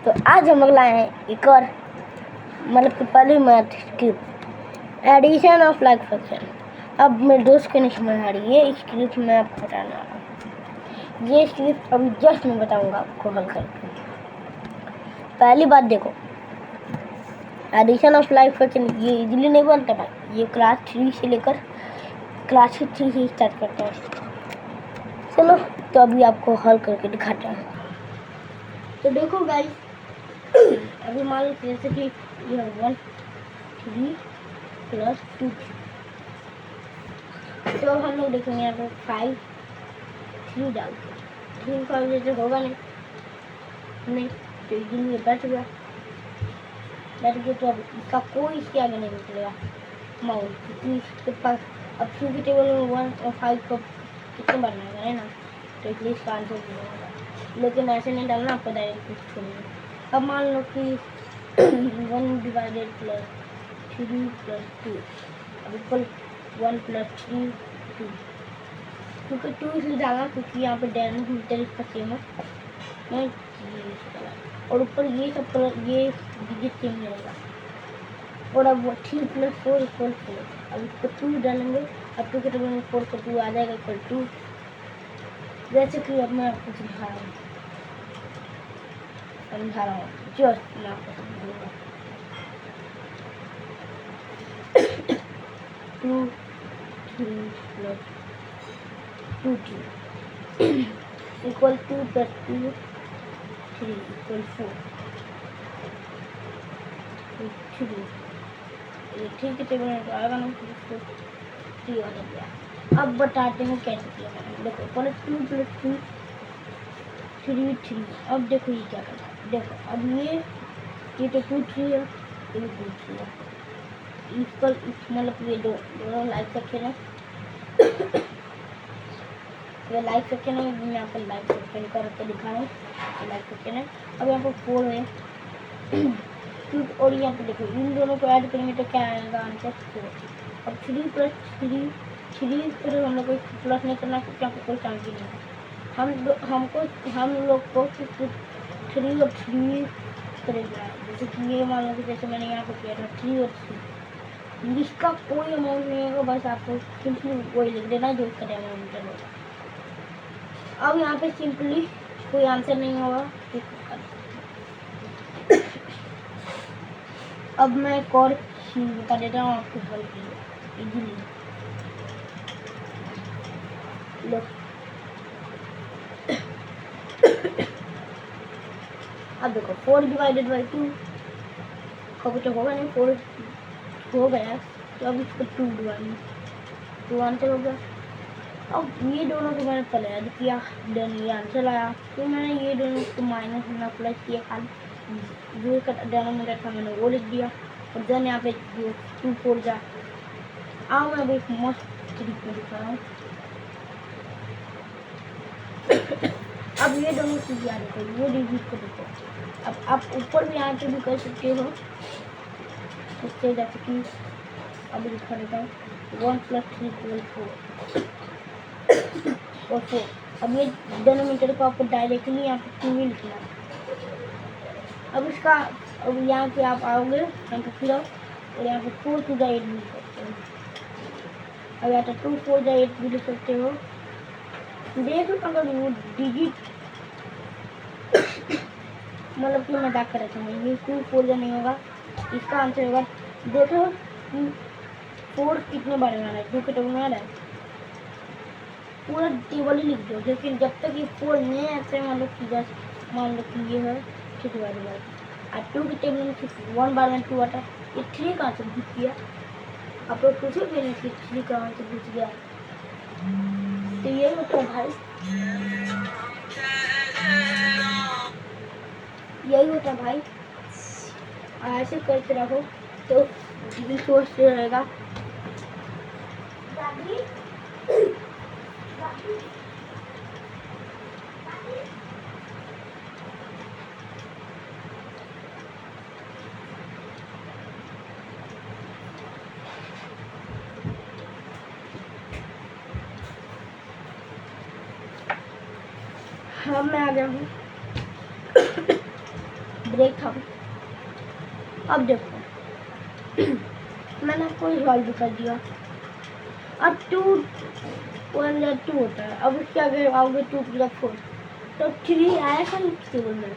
तो आज हम लोग लाए हैं एक और मतलब कि पहली math script addition of like function. अब मेरे दोस्त को नहीं समझ आ रही ये स्क्रिप्ट मैं आपको बताने वाला हूँ। ये स्क्रिप्ट अभी जस्ट मैं बताऊँगा आपको हल करके। पहली बात देखो, एडिशन ऑफ लाइक फंक्शन ये इजीली नहीं बनता भाई। ये क्लास 3 से लेकर क्लास 3 से स्टार्ट करते हैं। चलो तो अभी आपको हल करके दिखाते हैं। तो देखो गाइस, अभी मान लो जैसे कि ये 1 3 प्लस 2, तो हम लोग देखेंगे यहाँ पे 5 3 डालते 3 5 जैसे होगा नहीं तो इजीली बैठ गया तो अब इसका कोई इसके आगे नहीं निकलेगा माउंट, क्योंकि इसके पास अब 2 के टेबल में 1 और 5 को कितने बार नहीं है ना, तो इसलिए इसका आंसर नहीं होगा। लेकिन ऐसे नहीं डालना, आपको डायरेक्ट कुछ छोड़ना। अब मान लो कि 1 डिवाइडेड प्लस 3 प्लस 2 अब इक्वल 1 प्लस 3 2, क्योंकि 2 इसलिए डालना क्योंकि यहाँ पे डेनोमिनेटर इसका सेम है और ऊपर ये सब ये डिजिट सेम रहेगा। और अब 3 प्लस 4 इक्वल 4, अब इसको 2 डालेंगे, अब 2 के टेबल में 4 को 2 आ जाएगा इक्वल 2। जैसे कि अब मैं आपको समझा रहा हूँ जस्ट मैं आपको समझाऊंगा। 2 3 प्लस 2 3 इक्वल 2 प्लस 2 3 इक्वल 4 3 ये ठीक है टेबल में आएगा ना, इसको 3 आ गया। अब बताते हैं कैसे किया मैंने। देखो प्लस 2 प्लस 2 3 3, अब देखो ये क्या करता है। देखो अब ये तो 2 3 है, ये 2 3 है, इस पर मतलब ये दोनों लाइक सेक्शन है ये लाइक सेक्शन है, मैं यहाँ पर लाइक सेक्शन करके दिखाऊँ लाइक सेक्शन है। अब यहाँ पर 4 है और यहाँ पे देखो इन दोनों को ऐड करेंगे तो क्या आएगा आंसर 4। अब 3 प्लस 3 पर हम लोग को प्लस नहीं करना क्योंकि यहाँ पर कोई चांस ही नहीं है। हम लोग को 3 और 3 करेगा। जैसे कि ये मान लो कि जैसे मैंने यहाँ पर किया था 3 और 3, इसका कोई अमाउंट नहीं होगा, बस आपको सिंपली वही लिख देना जो इसका अमाउंट होगा। अब यहाँ पे सिंपली कोई आंसर नहीं होगा। अब मैं एक और चीज बता देता हूँ आपको हल के लिए इजीली। लो अब देखो 4 डिवाइडेड बाई 2 कभी तो होगा नहीं, 4 हो गया तो अब इसको 2 डिवाइड 2 आंसर हो गया। अब ये दोनों को मैंने पहले ऐड किया, देन ये आंसर आया, तो मैंने ये दोनों को माइनस में प्लस किया, खाली जो का डेनोमिनेटर था मैंने वो लिख दिया और देन यहाँ पे जो 2 4 जा। अब मैं अभी एक मस्त तरीके में दिखा रहा हूँ। अब ये दोनों चीज़ याद रखो, ये डिजिट को देखो। अब आप ऊपर भी यहाँ पे भी कर सकते हो इससे, जैसे कि अभी दिखा देता हूँ 1 प्लस 3 इक्वल 4 और 4। अब ये डेनोमिनेटर को आपको डायरेक्टली यहाँ पे 2 लिखना है। अब इसका अब यहाँ पे आप आओगे, यहाँ पे फिर आओ और यहाँ पे 4 to the 8 भी लिख सकते हो। अब यहाँ पे 2 4 the 8 भी लिख सकते हो। देख लो अगर वो डिजिट मतलब कि मजाक कर रहे थे, ये 2 4 नहीं होगा, इसका आंसर होगा। देखो 4 कितने बार में आ रहा है, 2 के टेबल में आ रहा है, पूरा टेबल ही लिख दो। लेकिन जब तक ये 4 नहीं ऐसे मान लो कि ये है 6 बार और 2 के टेबल में सिर्फ 1 बार में 2 आता है, ये 3 का आंसर पूछ गया। आप लोग पूछे भी नहीं कि 3 का आंसर पूछ गया। तो ये होता है भाई, यही होता है भाई। ऐसे करते रहो तो सोच रहेगा। हाँ मैं आ गया हूँ। ब्रेक था। अब देखो मैंने आपको सॉल्व भी कर दिया। अब 2 1 या 2 होता है। अब इसके आगे आओगे 2 + 4 तो 3 आएगा इस टेबल में।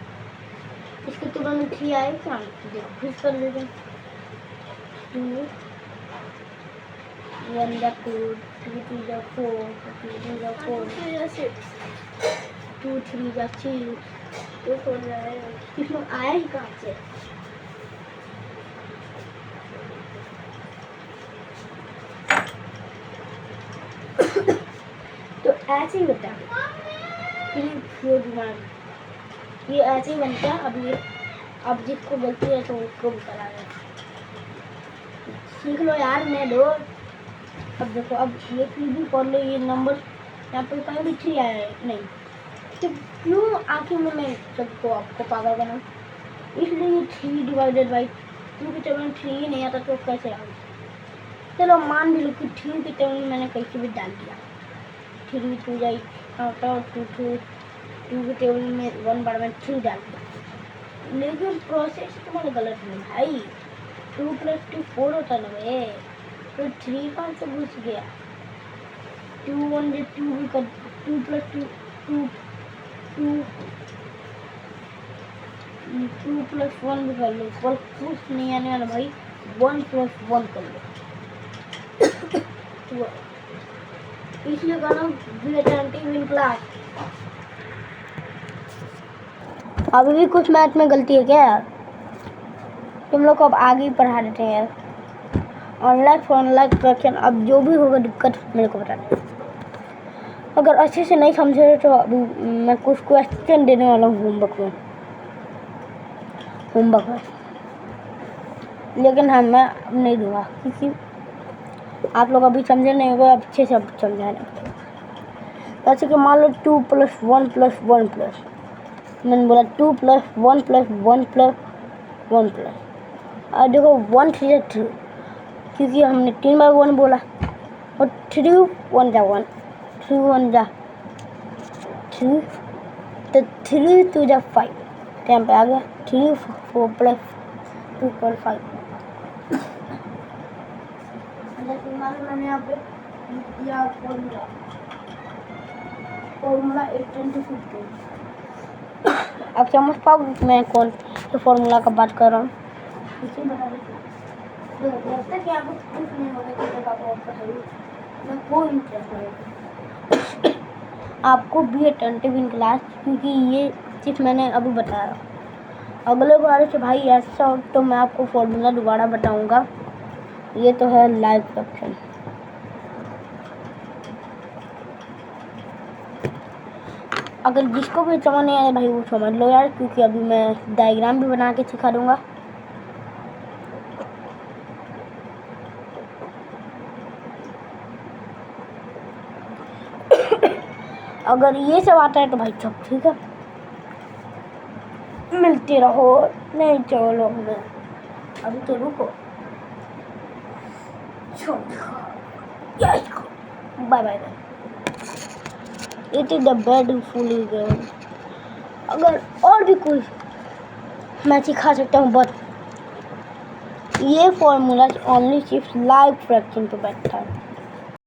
इसके टेबल में 3 आएगा क्या? देखो फिर कर देते हैं। 2 1 या 2 3 2 या 4 2 3 या 4 2 3 या 6 2 4 जाएगा। इसमें आया ही कहाँ से? तो ऐसे ही होता है। ये ऐसे ही बनता है। अब जिसको गलती है तो उसको भी करा रहे सीख लो यार। मैं दो। अब देखो अब ये फिर भी पढ़ लो। ये नंबर यहाँ पर कहीं भी 3 आया है नहीं। तो क्यों आखिर में मैं सबको आपको पागल बनाऊँ? इसलिए ये 3 डिवाइडेड बाई 2 के टेबल में 3 ही नहीं आता तो कैसे आऊँ? चलो मान भी लो कि 3 के टेबल में मैंने कैसे भी डाल दिया। 3 2 जाई आता और 2 के टेबल में 1 बार में 3 डाल दिया। लेकिन प्रोसेस तुम्हारा गलत है भाई। 2 + 2 4 होता ना भाई। तो 3 कहाँ से घुस गया? 2 1 या 2 भी कर 2 + 2 2 + 1 भी कर लो। पर कुछ नहीं आने वाला भाई। 1 + 1 कर लो। इसलिए कहना विन क्लास। अभी भी कुछ मैथ में गलती है क्या यार? तुम लोग को अब आगे ही पढ़ा देते हैं यार। ऑनलाइन क्वेश्चन अब जो भी होगा दिक्कत मेरे को बता दें। अगर अच्छे से नहीं समझे तो अभी मैं कुछ क्वेश्चन देने वाला हूँ होमवर्क में। लेकिन हाँ मैं अब नहीं दूंगा क्योंकि आप लोग अभी समझे नहीं होगा। अच्छे से अब समझाने जैसे कि मान लो 2 + 1 + 1 + मैंने बोला 2 + 1 + 1 + 1 + और देखो 1 3 3 क्योंकि हमने 3 बार 1 बोला और 3 1 जा 1 3 1 जा 3 तो 3 2 जा 5 टाइम पे आ गया 3 4 + 2.5। मैंने यहाँ पे दिया फॉर्मूला 8 × 15। अब समझ पाओ मैं कौन से फॉर्मूला का बात कर रहा हूँ। इसे बता देते कि आपको कुछ नहीं होगा। मैं कोई इंटरेस्ट नहीं आपको भी अटेंटिव इन क्लास क्योंकि ये चीज़ मैंने अभी बताया। अगले बार से भाई ऐसा हो तो मैं आपको फॉर्मूला दोबारा बताऊंगा। ये तो है लाइव सेक्शन। अगर जिसको भी समझ नहीं आया भाई वो समझ लो यार क्योंकि अभी मैं डायग्राम भी बना के सिखा दूंगा। अगर ये सब आता है तो भाई सब ठीक है। मिलते रहो। नहीं चलो अभी तो रुको। Bye bye. It is the beautiful game. अगर और भी कोई मैं सिखा सकता हूँ बट ये फॉर्मूला ओनली सिर्फ लाइव फ्रैक्शन पे बैठता है।